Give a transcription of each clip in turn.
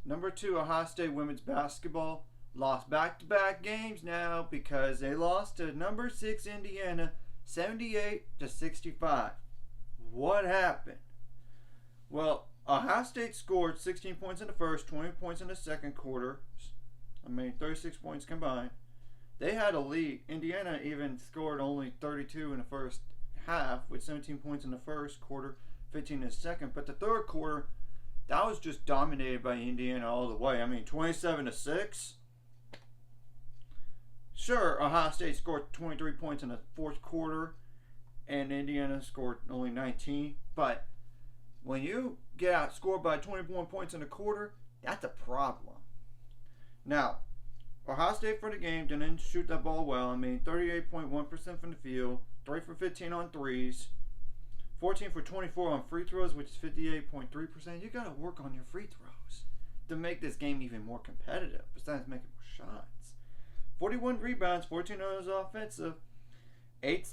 Number 2, Ohio State women's basketball lost back-to-back games now because they lost to number 6 Indiana 78-65. What happened? Well, Ohio State scored 16 points in the first, 20 points in the second quarter. 36 points combined. They had a lead. Indiana even scored only 32 in the first half with 17 points in the first quarter, 15 in the second. But the third quarter, that was just dominated by Indiana all the way. 27-6. Sure, Ohio State scored 23 points in the fourth quarter, and Indiana scored only 19. But when you get outscored by 21 points in a quarter, that's a problem. Now, Ohio State for the game didn't shoot that ball well. 38.1% from the field, 3 for 15 on threes, 14 for 24 on free throws, which is 58.3%. You got to work on your free throws to make this game even more competitive, besides making more shots. 41 rebounds, 14 of those offensive, 8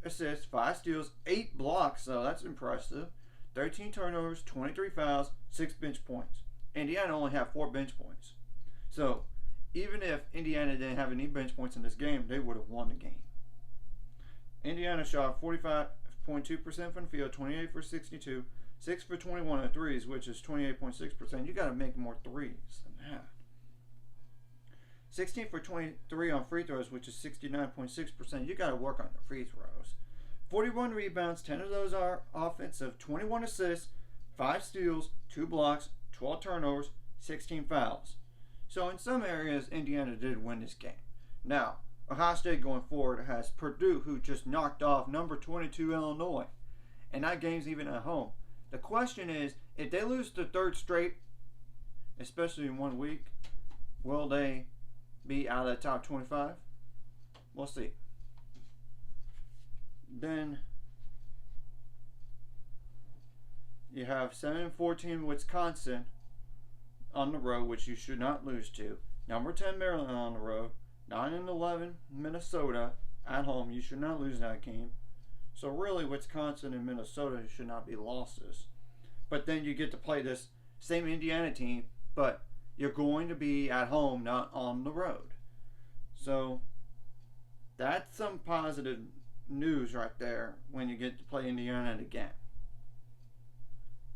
assists, 5 steals, 8 blocks, so that's impressive. 13 turnovers, 23 fouls, 6 bench points. Indiana only had 4 bench points. So, even if Indiana didn't have any bench points in this game, they would have won the game. Indiana shot 45.2% from the field, 28 for 62, 6 for 21 on threes, which is 28.6%. You got to make more threes than that. 16 for 23 on free throws, which is 69.6%. You got to work on the free throws. 41 rebounds, 10 of those are offensive, 21 assists, 5 steals, 2 blocks, 12 turnovers, 16 fouls. So in some areas, Indiana did win this game. Now, Ohio State going forward has Purdue, who just knocked off number 22 Illinois. And that game's even at home. The question is, if they lose the third straight, especially in 1 week, will they be out of the top 25? We'll see. Then you have 7-14 Wisconsin on the road, which you should not lose to. Number 10 Maryland on the road. 9-11 Minnesota at home. You should not lose that game. So really, Wisconsin and Minnesota should not be losses. But then you get to play this same Indiana team, but you're going to be at home, not on the road. So that's some positive news right there when you get to play Indiana again.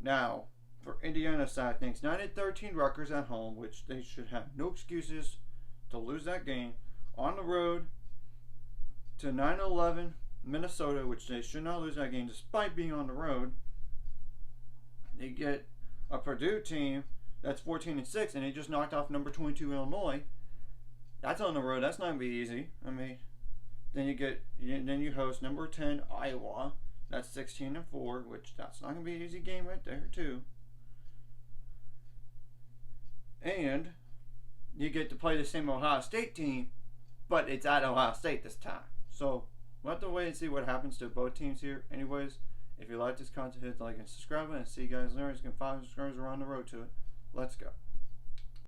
Now, for Indiana's side of things, 9-13 Rutgers at home, which they should have no excuses to lose that game. On the road to 9-11 Minnesota, which they should not lose that game despite being on the road. They get a Purdue team that's 14-6, and they just knocked off number 22 Illinois. That's on the road. That's not gonna be easy. Then you host number 10 Iowa. That's 16-4, which that's not gonna be an easy game right there too. And you get to play the same Ohio State team, but it's at Ohio State this time. So we'll have to wait and see what happens to both teams here. Anyways, if you like this content, hit the like and subscribe, and see you guys later. You can follow and subscribe. We're on the road to it. Let's go.